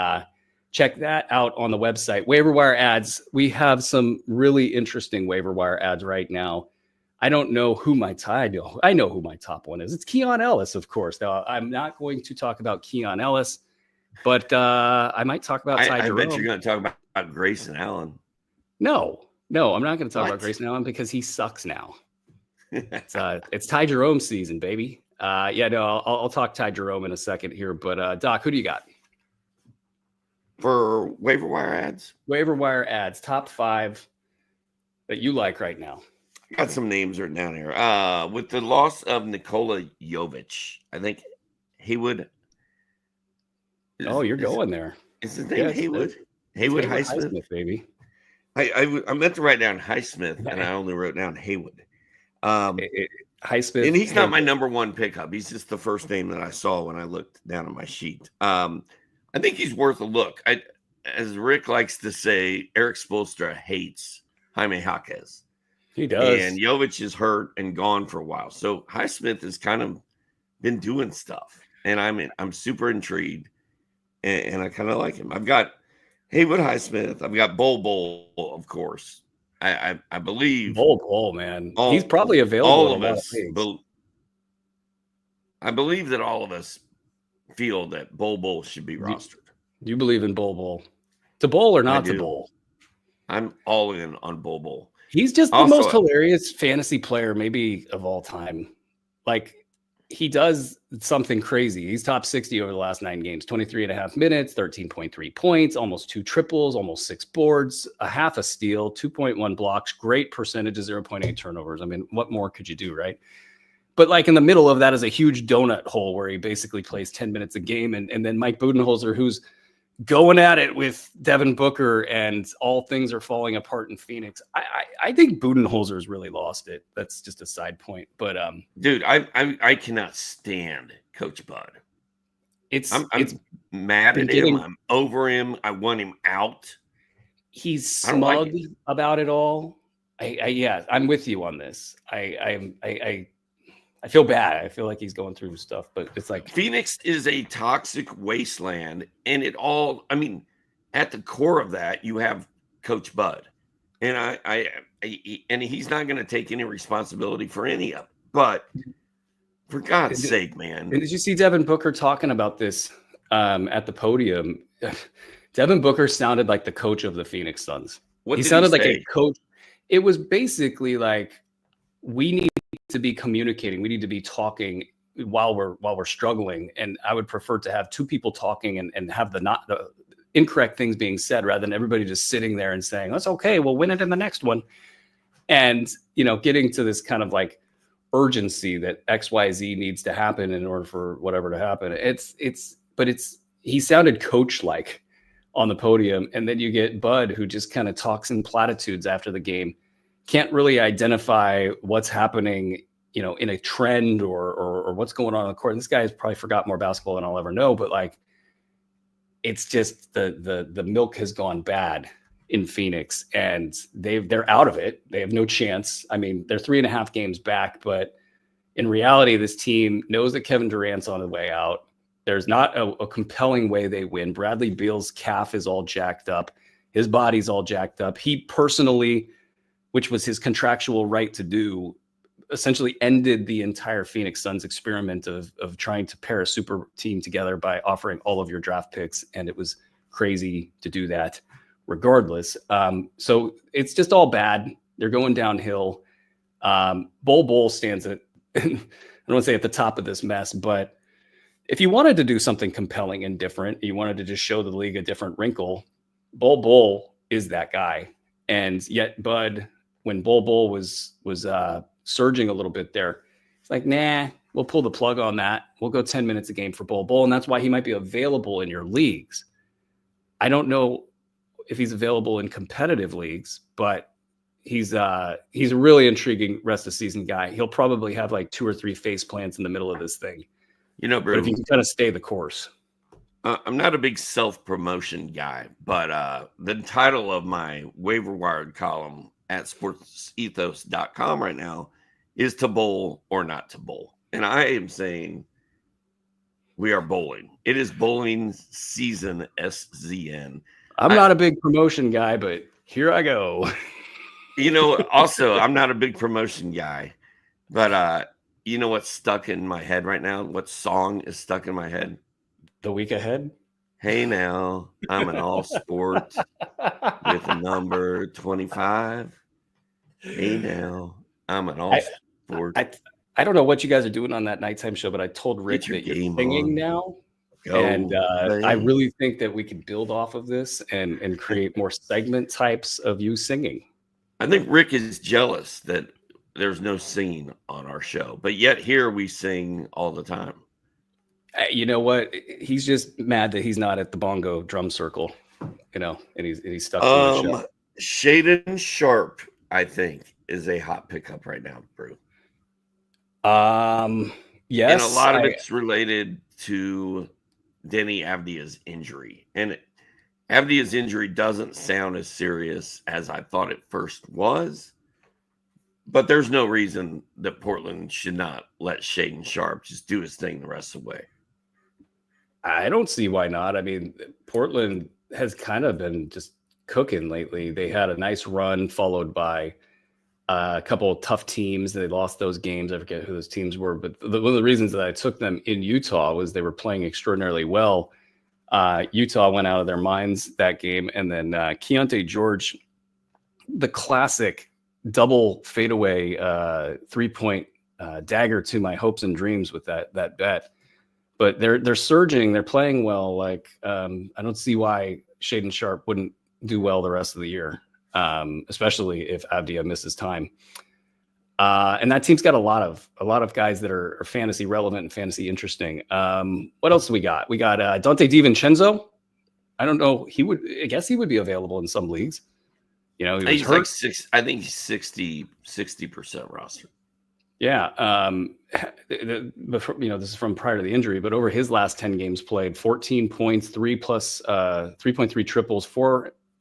check that out on the website. Waiver Wire Ads. We have some really interesting waiver wire ads right now. I don't know who I know who my top one is. It's Keon Ellis, of course. Now, I'm not going to talk about Keon Ellis, but I might talk about Ty Jerome. I bet you're going to talk about Grayson Allen. No, I'm not going to talk about Grayson Allen because he sucks now. It's Ty Jerome season, baby. I'll talk Ty Jerome in a second here. But Doc, who do you got? For waiver wire ads? Waiver wire ads, top 5 that you like right now. I got some names written down here. With the loss of Nikola Jovic, I think Haywood. You're going there. Is his name Haywood? Haywood Highsmith, baby. I meant to write down Highsmith, and I only wrote down Haywood. Highsmith, and he's not my number 1 pickup. He's just the first name that I saw when I looked down at my sheet. I think he's worth a look. As Rick likes to say, Eric Spoelstra hates Jaime Jaquez. He does. And Jovic is hurt and gone for a while. So Highsmith has kind of been doing stuff. And I'm super intrigued. And I kind of like him. I've got Haywood Highsmith. I've got Bol, of course. I believe Bol, man. He's probably available. All of us. I believe that all of us feel that Bol should be rostered. You believe in Bol. To bowl or not to bowl? I'm all in on Bol. He's just the most hilarious fantasy player maybe of all time. Like, he does something crazy. He's top 60 over the last 9 games, 23.5 minutes, 13.3 points, almost 2 triples, almost 6 boards, a half a steal, 2.1 blocks, great percentage of 0.8 turnovers. I mean, what more could you do, right? But like in the middle of that is a huge donut hole where he basically plays 10 minutes a game. And then Mike Budenholzer, who's going at it with Devin Booker, and all things are falling apart in Phoenix. I think Budenholzer's really lost it. That's just a side point. But dude, I cannot stand Coach Bud. I'm mad at him. I'm over him. I want him out. He's smug about it all. I'm with you on this. I feel bad. I feel like he's going through stuff, but it's like Phoenix is a toxic wasteland, and at the core of that, you have Coach Bud. And and he's not going to take any responsibility for any of it. But for God's sake, man. Did you see Devin Booker talking about this at the podium? Devin Booker sounded like the coach of the Phoenix Suns. He sounded like a coach. It was basically like, we need to be communicating. We need to be talking while we're struggling. And I would prefer to have two people talking and have the incorrect things being said, rather than everybody just sitting there and saying, that's okay, we'll win it in the next one. And, getting to this kind of like urgency that XYZ needs to happen in order for whatever to happen. He sounded coach-like on the podium. And then you get Bud, who just kind of talks in platitudes after the game, can't really identify what's happening, in a trend or what's going on the court. And this guy has probably forgot more basketball than I'll ever know, but like, it's just the milk has gone bad in Phoenix, and they're out of it. They have no chance. I mean, they're 3.5 games back, but in reality, this team knows that Kevin Durant's on the way out. There's not a compelling way they win. Bradley Beal's calf is all jacked up. His body's all jacked up. He personally, which was his contractual right to do, essentially ended the entire Phoenix Suns experiment of trying to pair a super team together by offering all of your draft picks. And it was crazy to do that regardless. So it's just all bad. They're going downhill. Bol stands at, I don't want to say at the top of this mess, but if you wanted to do something compelling and different, you wanted to just show the league a different wrinkle, Bol is that guy. And yet Bud, when Bol was surging a little bit there, it's like, nah, we'll pull the plug on that. We'll go 10 minutes a game for Bol. And that's why he might be available in your leagues. I don't know if he's available in competitive leagues, but he's a really intriguing rest of season guy. He'll probably have like 2 or 3 face plants in the middle of this thing. Brew, but if you can kind of stay the course. I'm not a big self-promotion guy, but the title of my waiver wired column at sportsethos.com right now is to bowl or not to bowl. And I am saying we are bowling. It is bowling season, SZN. I'm not a big promotion guy, but here I go. Also, I'm not a big promotion guy, but you know what's stuck in my head right now? What song is stuck in my head? The Week Ahead? Hey now, I'm an all sport with a number 25. Hey now, I'm an all sport. I don't know what you guys are doing on that nighttime show, but I told Rick that you're singing now. I really think that we can build off of this and create more segment types of you singing. I think Rick is jealous that there's no singing on our show, but yet here we sing all the time. You know what? He's just mad that he's not at the bongo drum circle, and he's stuck in the show. Shaden Sharp, I think, is a hot pickup right now, Brew. Yes. And a lot of it's related to Denny Avdia's injury. And Avdia's injury doesn't sound as serious as I thought it first was. But there's no reason that Portland should not let Shaden Sharp just do his thing the rest of the way. I don't see why not. I mean, Portland has kind of been just cooking lately. They had a nice run followed by a couple of tough teams. They lost those games. I forget who those teams were. But one of the reasons that I took them in Utah was they were playing extraordinarily well. Utah went out of their minds that game. And then Keontae George, the classic double fadeaway 3-point dagger to my hopes and dreams with that bet. But they're surging. They're playing well. Like I don't see why Shaden Sharp wouldn't do well the rest of the year, especially if Avdia misses time. And that team's got a lot of guys that are fantasy relevant and fantasy interesting. What else do we got? We got Dante DiVincenzo. I don't know. I guess he would be available in some leagues. He was he's hurt. Like I think he's 60% roster. Yeah. This is from prior to the injury, but over his last 10 games played, 14 points, 3.3 triples,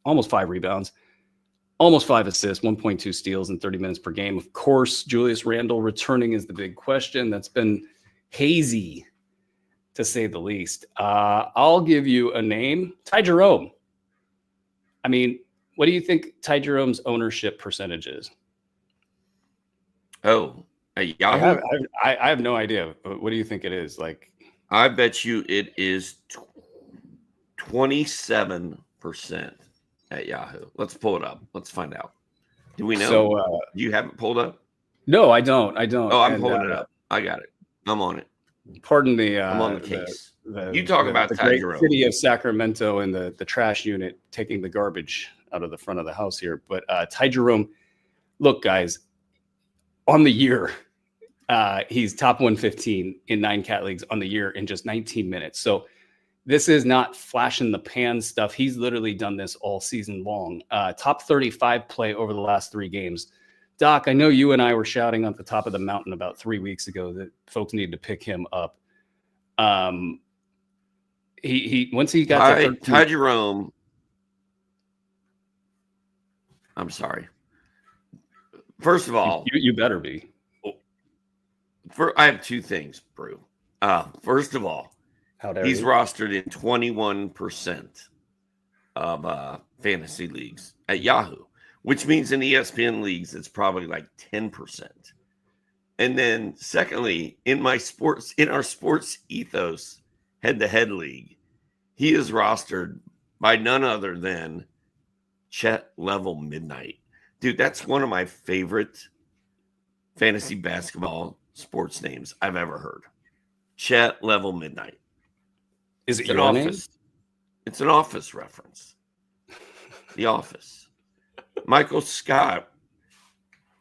almost 5 rebounds, almost 5 assists, 1.2 steals in 30 minutes per game. Of course, Julius Randle returning is the big question. That's been hazy, to say the least. I'll give you a name, Ty Jerome. I mean, What do you think Ty Jerome's ownership percentage is? Oh, at Yahoo? I have no idea. What do you think it is? Like, I bet you it is 27% at Yahoo. Let's pull it up. Let's find out. Do we know? So, do you have it pulled up? No, I don't. Oh, I'm pulling it up. I got it. I'm on it. Pardon the. I'm on the case. You talk about the Ty great Jerome. City of Sacramento and the trash unit taking the garbage out of the front of the house here. But Ty Jerome, look, guys, on the year, he's top 115 in 9 cat leagues on the year in just 19 minutes. So this is not flash in the pan stuff. He's literally done this all season long. Top 35 play over the last 3 games. Doc, I know you and I were shouting at the top of the mountain about 3 weeks ago that folks needed to pick him up. He once he got to Ty Jerome. I'm sorry. First of all, you better be. I have 2 things, Brew. First of all, he's rostered in 21% of fantasy leagues at Yahoo, which means in ESPN leagues it's probably like 10%. And then secondly, in our sports ethos head-to-head league, he is rostered by none other than Chet Level Midnight. Dude, that's one of my favorite fantasy basketball sports names I've ever heard. Chet Level Midnight. Is it your name? It's an Office reference. The Office. Michael Scott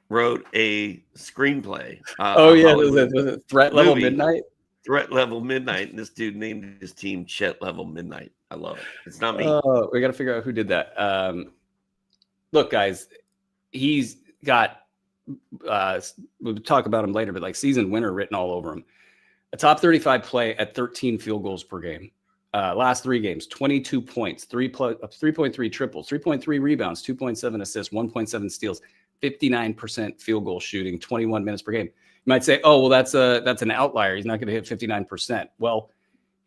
wrote a screenplay. Was it Threat Level Midnight? Threat Level Midnight, and this dude named his team Chet Level Midnight. I love it. It's not me. Oh, we got to figure out who did that. Look, guys, he's got. We'll talk about him later, but like season winner written all over him. A top 35 play at 13 field goals per game. Last 3 games, 22 points, 3.3 triples, 3.3 rebounds, 2.7 assists, 1.7 steals, 59% field goal shooting, 21 minutes per game. You might say, oh, well, that's an outlier. He's not going to hit 59%. Well,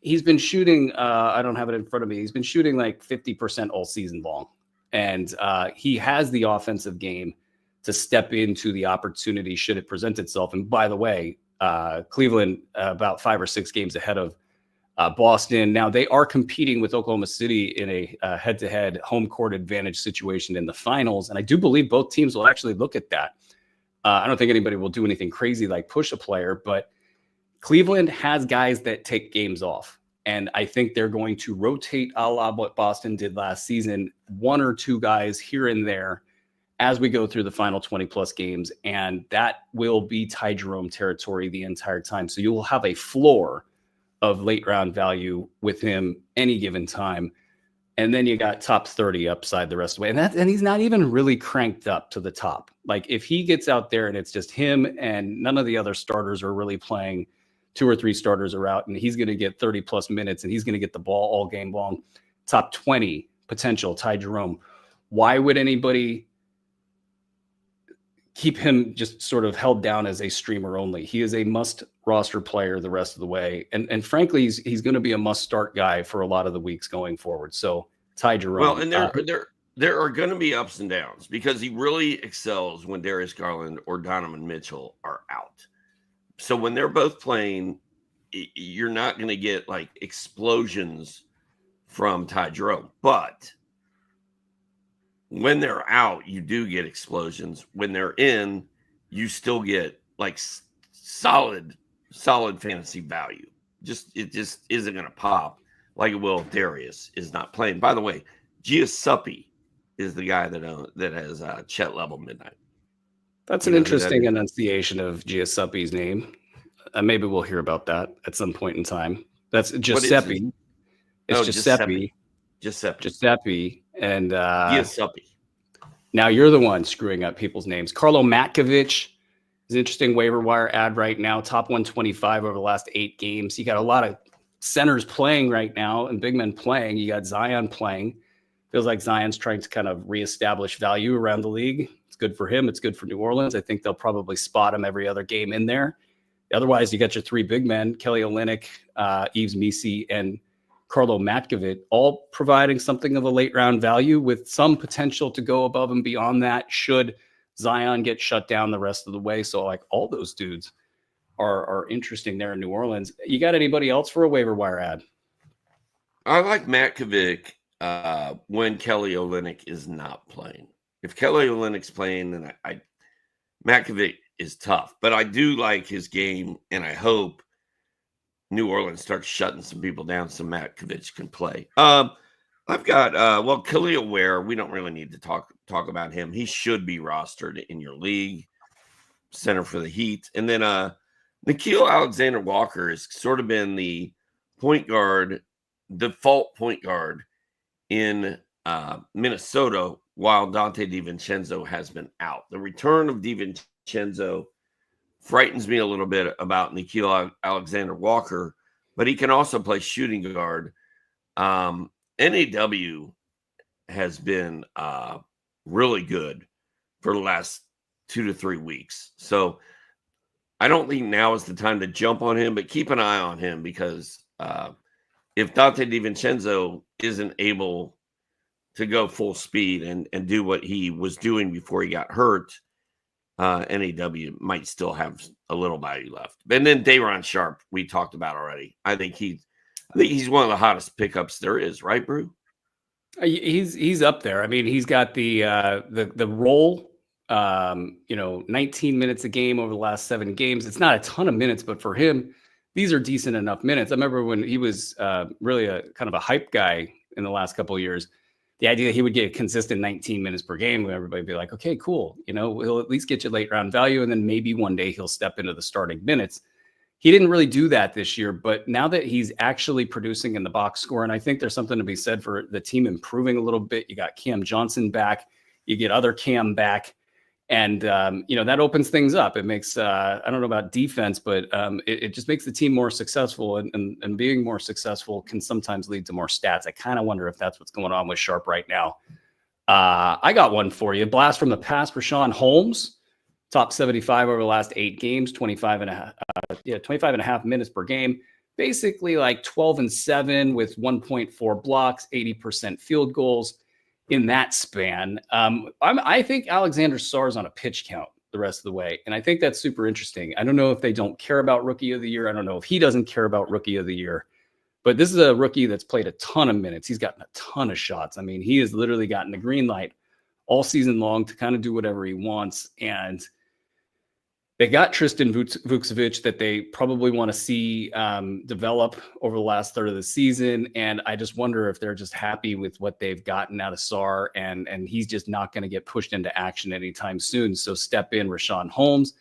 he's been shooting. I don't have it in front of me. He's been shooting like 50% all season long. And he has the offensive game to step into the opportunity should it present itself. And by the way, Cleveland about 5 or 6 games ahead of Boston. Now they are competing with Oklahoma City in a head-to-head home court advantage situation in the finals. And I do believe both teams will actually look at that. I don't think anybody will do anything crazy like push a player, but Cleveland has guys that take games off. And I think they're going to rotate a la what Boston did last season, 1 or 2 guys here and there as we go through the final 20 plus games. And that will be Ty Jerome territory the entire time. So you will have a floor of late round value with him any given time. And then you got top 30 upside the rest of the way. And he's not even really cranked up to the top. Like if he gets out there and it's just him and none of the other starters are really playing, 2 or 3 starters are out, and he's going to get 30 plus minutes and he's going to get the ball all game long. Top 20 potential Ty Jerome. Why would anybody keep him just sort of held down as a streamer only? He is a must roster player the rest of the way. And frankly, he's going to be a must start guy for a lot of the weeks going forward. So Ty Jerome. Well, and there are going to be ups and downs because he really excels when Darius Garland or Donovan Mitchell are out. So when they're both playing, you're not going to get like explosions from Ty Jerome. But when they're out, you do get explosions. When they're in, you still get like solid fantasy value. It just isn't going to pop like it will if Darius is not playing. By the way, Giuseppe is the guy that has Chet Level Midnight. That's an interesting enunciation of Giuseppe's name. Maybe we'll hear about that at some point in time. That's Giuseppe. It's Giuseppe. Giuseppe. And Giuseppe. Now you're the one screwing up people's names. Carlo Matkovic is an interesting waiver wire ad right now. Top 125 over the last 8 games. You got a lot of centers playing right now and big men playing. You got Zion playing. Feels like Zion's trying to kind of reestablish value around the league. It's good for him. It's good for New Orleans. I think they'll probably spot him every other game in there. Otherwise, you got your 3 big men, Kelly Olynyk, Yves Missi, and Karlo Matkovic, all providing something of a late round value with some potential to go above and beyond that should Zion get shut down the rest of the way. So like all those dudes are interesting there in New Orleans. You got anybody else for a waiver wire ad? I like Matkovic when Kelly Olynyk is not playing. If Kelly Olynyk's playing, then Matkovic is tough. But I do like his game, and I hope New Orleans starts shutting some people down so Matkovic can play. I've got Khalil Ware. We don't really need to talk about him. He should be rostered in your league, center for the Heat. And then Nickeil Alexander-Walker has sort of been the point guard, default point guard in Minnesota while Dante DiVincenzo has been out. The return of DiVincenzo frightens me a little bit about Nickeil Alexander-Walker, but he can also play shooting guard. NAW has been really good for the last 2 to 3 weeks. So I don't think now is the time to jump on him, but keep an eye on him because if Dante DiVincenzo isn't able to go full speed and do what he was doing before he got hurt, NAW might still have a little value left. And then Day'Ron Sharpe, we talked about already. I think he's one of the hottest pickups there is, right, Brew? He's up there. I mean, he's got the role, 19 minutes a game over the last 7 games. It's not a ton of minutes, but for him, these are decent enough minutes. I remember when he was really a kind of a hype guy in the last couple of years, the idea that he would get a consistent 19 minutes per game, where everybody would be like, okay, cool. He'll at least get you late round value. And then maybe one day he'll step into the starting minutes. He didn't really do that this year, but now that he's actually producing in the box score, and I think there's something to be said for the team improving a little bit. You got Cam Johnson back, you get other Cam back, and that opens things up. It makes I don't know about defense, but it just makes the team more successful, and being more successful can sometimes lead to more stats. I kind of wonder if that's what's going on with Sharpe right now. I got one for you. Blast from the past, Rashawn Holmes. Top 75 over the last 8 games, 25 and a half minutes per game. Basically like 12-7 with 1.4 blocks, 80% field goals in that span. I think Alexander Sarr's on a pitch count the rest of the way. And I think that's super interesting. I don't know if they don't care about Rookie of the Year. I don't know if he doesn't care about Rookie of the Year. But this is a rookie that's played a ton of minutes. He's gotten a ton of shots. I mean, he has literally gotten the green light all season long to kind of do whatever he wants. And they got Tristan Vukcevic that they probably want to see develop over the last third of the season. And I just wonder if they're just happy with what they've gotten out of Sarr, and he's just not going to get pushed into action anytime soon. So step in Rashawn Holmes.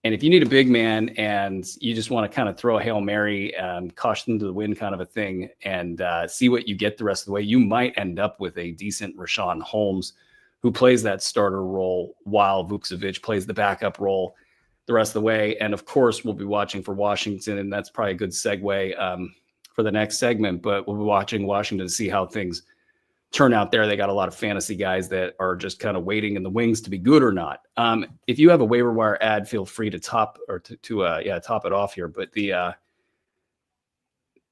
And if you need a big man and you just want to kind of throw a Hail Mary, caution to the wind kind of a thing, and see what you get the rest of the way, you might end up with a decent Rashawn Holmes who plays that starter role while Vukcevic plays the backup role the rest of the way. And of course, we'll be watching for Washington, and that's probably a good segue for the next segment, but we'll be watching Washington to see how things turn out there. They got a lot of fantasy guys that are just kind of waiting in the wings to be good or not. If you have a waiver wire ad, feel free to top it off here. But the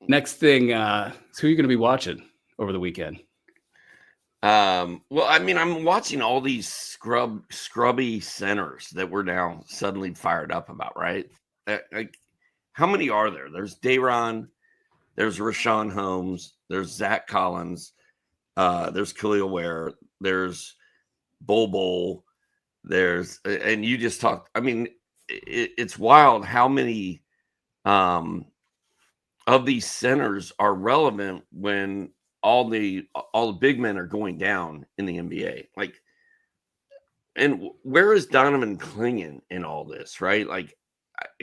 next thing, who are you going to be watching over the weekend? Well, I mean, I'm watching all these scrubby centers that we're now suddenly fired up about, right? Like, how many are there? There's Day'Ron, there's Rashawn Holmes, there's Zach Collins, there's Khalil Ware, there's Bol, and you just talked. I mean, it's wild how many of these centers are relevant when all the big men are going down in the NBA. Like, and where is Donovan Clingan in all this, right? Like,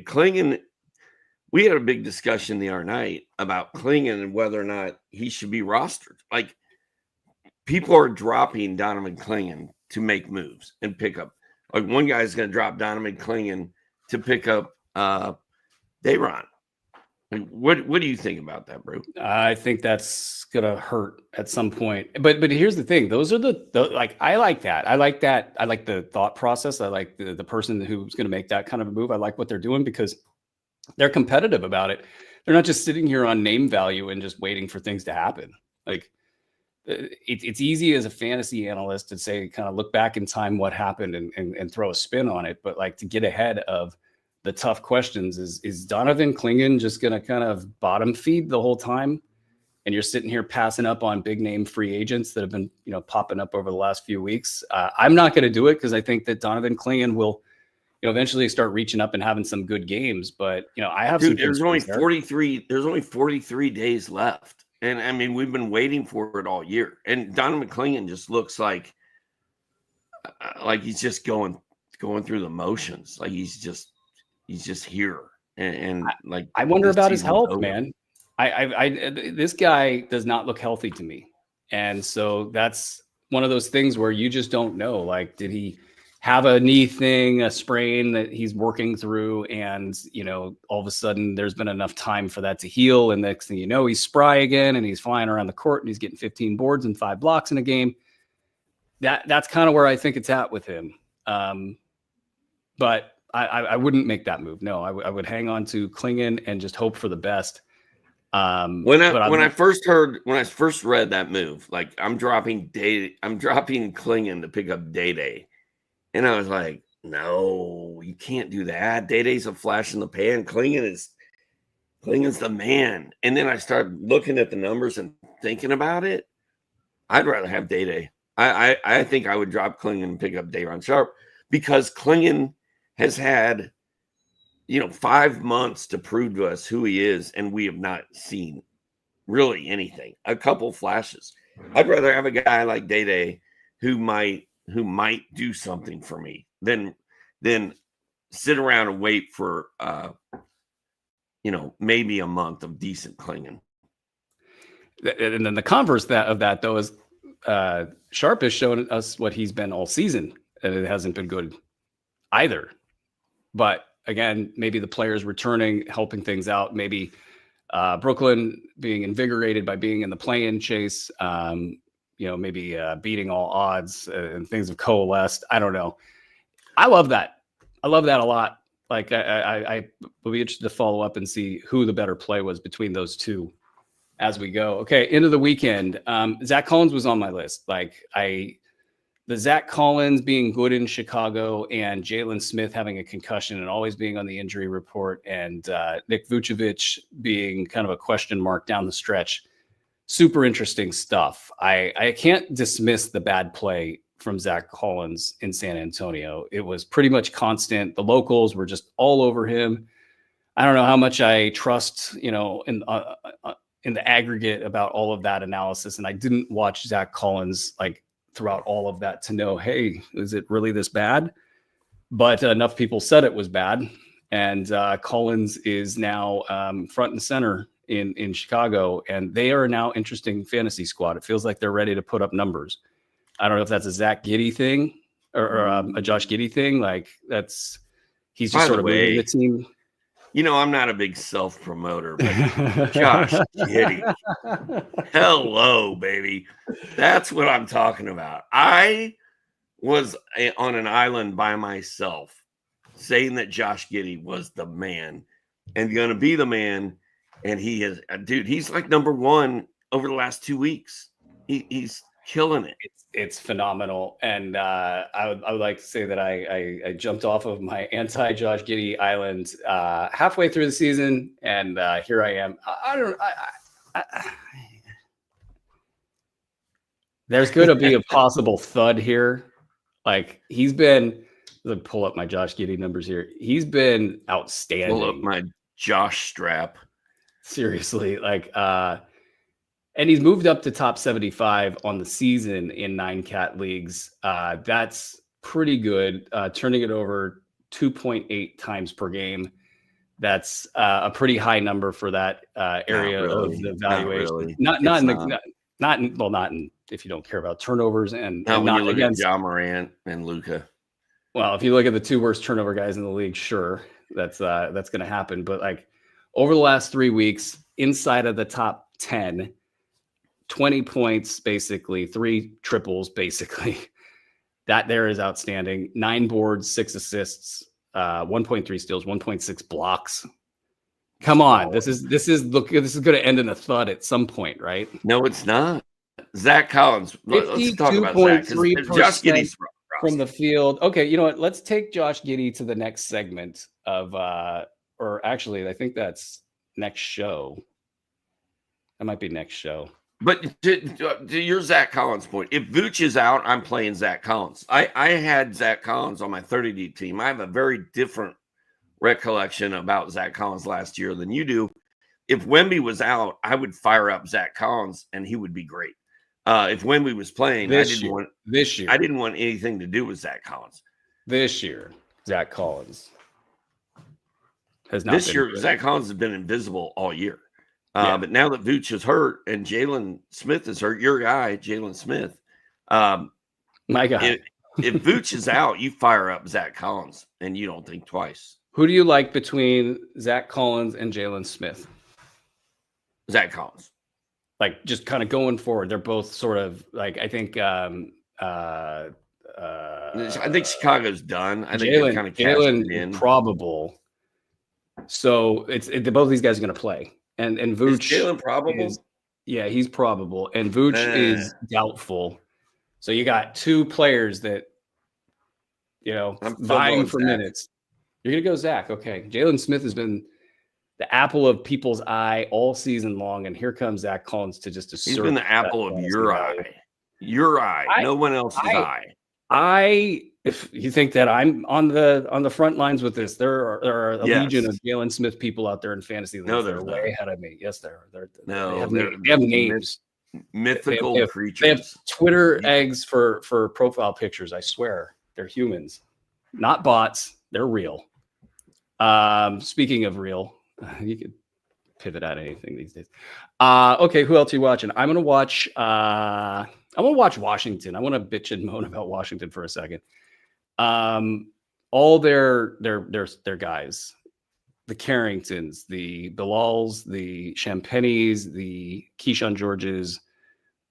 Clingan, we had a big discussion the other night about Clingan and whether or not he should be rostered. Like, people are dropping Donovan Clingan to make moves and pick up. Like, one guy's going to drop Donovan Clingan to pick up Day'Ron. Like, what do you think about that, bro? I think that's gonna hurt at some point. But here's the thing: those are the like, I like that. I like that. I like the thought process. I like the person who's going to make that kind of a move. I like what they're doing because they're competitive about it. they're not just sitting here on name value and just waiting for things to happen. Like it's easy as a fantasy analyst to say, kind of look back in time, what happened and throw a spin on it. But like to get ahead of the tough questions, is Donovan Clingan just going to kind of bottom feed the whole time? And you're sitting here passing up on big name free agents that have been, popping up over the last few weeks. I'm not going to do it because I think that Donovan Clingan will, eventually start reaching up and having some good games. But, I have some. There's only 43. There's only 43 days left. And I mean, we've been waiting for it all year. And Donovan Clingan just looks like he's just going through the motions. Like he's just here. And like, I wonder about his health, man. This guy does not look healthy to me. And so that's one of those things where you just don't know. Like, did he have a knee thing, a sprain that he's working through? And, all of a sudden there's been enough time for that to heal. And next thing you know, he's spry again and he's flying around the court and he's getting 15 boards and 5 blocks in a game. That's kind of where I think it's at with him. But I wouldn't make that move. No, I would hang on to Clingan and just hope for the best. When I first read that move, like I'm dropping Clingan to pick up Day, and I was like, no, you can't do that. Day's a flash in the pan. Clingan's the man. And then I started looking at the numbers and thinking about it. I'd rather have Day. I think I would drop Clingan and pick up Day'Ron Sharpe because Clingan has had 5 months to prove to us who he is, and we have not seen really anything. A couple flashes. I'd rather have a guy like Day who might do something for me than sit around and wait for maybe a month of decent Clingan. And then the converse of that though is Sharpe has shown us what he's been all season, and it hasn't been good either. But again, maybe the players returning, helping things out. Maybe Brooklyn being invigorated by being in the play-in chase. Maybe beating all odds and things have coalesced. I don't know. I love that. I love that a lot. Like I will be interested to follow up and see who the better play was between those two as we go. Okay, into the weekend. Zach Collins was on my list. The Zach Collins being good in Chicago and Jalen Smith having a concussion and always being on the injury report, and Nick Vucevic being kind of a question mark down the stretch. Super interesting stuff. I can't dismiss the bad play from Zach Collins in San Antonio. It was pretty much constant. The locals were just all over him. I don't know how much I trust, in the aggregate about all of that analysis. And I didn't watch Zach Collins throughout all of that to know, hey, is it really this bad? But enough people said it was bad. And Collins is now front and center in Chicago, and they are now interesting fantasy squad. It feels like they're ready to put up numbers. I don't know if that's a Zach Giddey thing or a Josh Giddey thing. He's just sort of leading the team. I'm not a big self-promoter, but Josh Giddey, hello, baby. That's what I'm talking about. I was on an island by myself saying that Josh Giddey was the man and going to be the man. And he is, dude, he's like number one over the last 2 weeks. He's killing it. It's phenomenal. And I would like to say that I jumped off of my anti-Josh Giddey island halfway through the season. And here I am. There's going to be a possible thud here. He's been, let me pull up my Josh Giddey numbers here. He's been outstanding. Pull up my Josh strap. Seriously, and he's moved up to top 75 on the season in 9-cat leagues. That's pretty good. Turning it over 2.8 times per game. That's a pretty high number for that area of the valuation. Not if you don't care about turnovers and when not you look against at Ja Morant and Luka. Well, if you look at the 2 worst turnover guys in the league, sure, that's going to happen. But over the last 3 weeks, inside of the top 10, 20 points, basically 3 triples, basically. That there is outstanding. 9 boards, 6 assists, 1.3 steals, 1.6 blocks. Come on. This is going to end in a thud at some point, right? No, it's not. Zach Collins. Let's talk about Zach. 52.3% Josh Giddey's from the field. Okay, you know what? Let's take Josh Giddey to the next segment of or actually, I think that's next show. That might be next show. But to your Zach Collins point, if Vooch is out, I'm playing Zach Collins. I had Zach Collins on my 30 deep team. I have a very different recollection about Zach Collins last year than you do. If Wemby was out, I would fire up Zach Collins and he would be great. If Wemby was playing, I didn't want anything to do with Zach Collins. This year, Zach Collins has not. This year, Zach Collins has been invisible all year. But now that Vooch is hurt and Jalen Smith is hurt, your guy, Jalen Smith. My guy. If Vooch is out, you fire up Zach Collins and you don't think twice. Who do you like between Zach Collins and Jalen Smith? Zach Collins. Like just kind of going forward. They're both sort of like, I think Chicago's done. I think they're kind of Jalen in. Probable. So both of these guys are going to play. And Vooch. Is Jalen probable? He's probable. And Vooch is doubtful. So you got two players that, vying for minutes. You're going to go Zach. Okay. Jalen Smith has been the apple of people's eye all season long. And here comes Zach Collins to just assert. He's been the apple of your eye. Your eye. No one else's eye. If you think that I'm on the front lines with this, there are a legion of Jalen Smith people out there in fantasy. No, they're way ahead of me. Yes, they are. They have names. Mythical creatures. They have Twitter eggs for profile pictures. I swear, they're humans, not bots. They're real. Speaking of real, you could pivot at anything these days. Okay, who else are you watching? I'm gonna watch Washington. I want to bitch and moan about Washington for a second. All their guys, the Carringtons, the Bilals, the Champagnes, the Keyshawn Georges,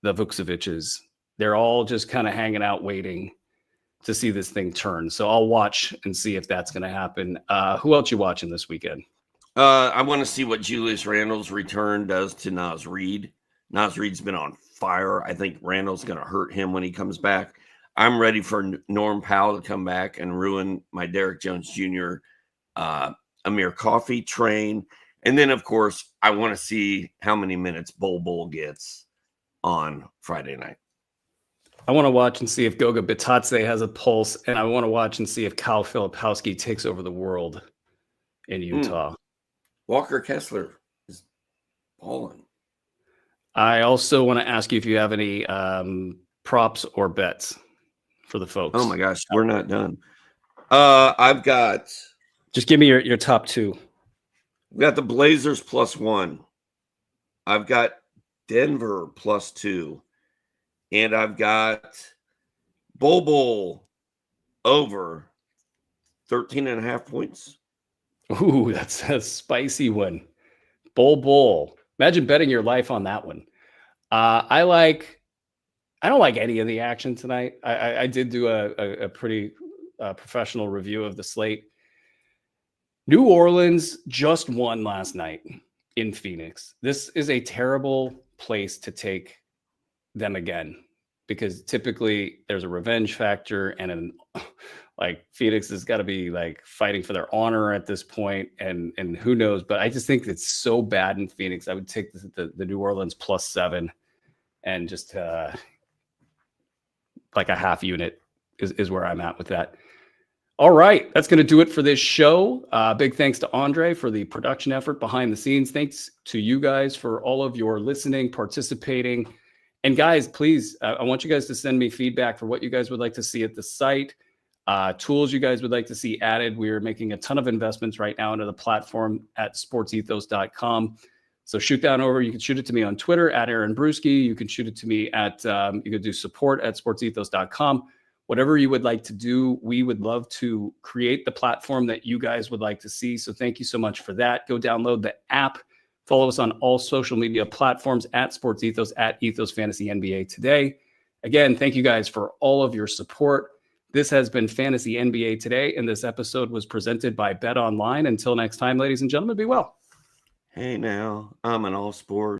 the Vukceviches, they're all just kind of hanging out waiting to see this thing turn. So I'll watch and see if that's going to happen. Who else you watching this weekend? I want to see what Julius Randle's return does to Naz Reid. Naz Reid's been on fire. I think Randle's going to hurt him when he comes back. I'm ready for Norm Powell to come back and ruin my Derek Jones Jr. Amir Coffey train. And then, of course, I want to see how many minutes Bol gets on Friday night. I want to watch and see if Goga Bitadze has a pulse, and I want to watch and see if Kyle Filipowski takes over the world in Utah. Walker Kessler is balling. I also want to ask you if you have any props or bets for the folks. Oh my gosh, we're not done. I've got. Just give me your top two. I've got the Blazers +1. I've got Denver +2. And I've got Bol over 13.5 points. Ooh, that's a spicy one. Bol. Imagine betting your life on that one. I don't like any of the action tonight. I did do a pretty professional review of the slate. New Orleans just won last night in Phoenix. This is a terrible place to take them again, because typically there's a revenge factor, and like Phoenix has got to be like fighting for their honor at this point, and who knows, but I just think it's so bad in Phoenix. I would take the New Orleans +7 and just like a half unit is where I'm at with that. All right, that's going to do it for this show. Big thanks to Andre for the production effort behind the scenes. Thanks to you guys for all of your listening, participating. And guys, please, I want you guys to send me feedback for what you guys would like to see at the site, tools you guys would like to see added. We are making a ton of investments right now into the platform at sportsethos.com. So shoot down over. You can shoot it to me on Twitter at Aaron Bruski. You can shoot it to me at, you could do support at sportsethos.com. Whatever you would like to do, we would love to create the platform that you guys would like to see. So thank you so much for that. Go download the app. Follow us on all social media platforms at Sports Ethos, at Ethos Fantasy NBA Today. Again, thank you guys for all of your support. This has been Fantasy NBA Today, and this episode was presented by Bet Online. Until next time, ladies and gentlemen, be well. Hey now, I'm an all sport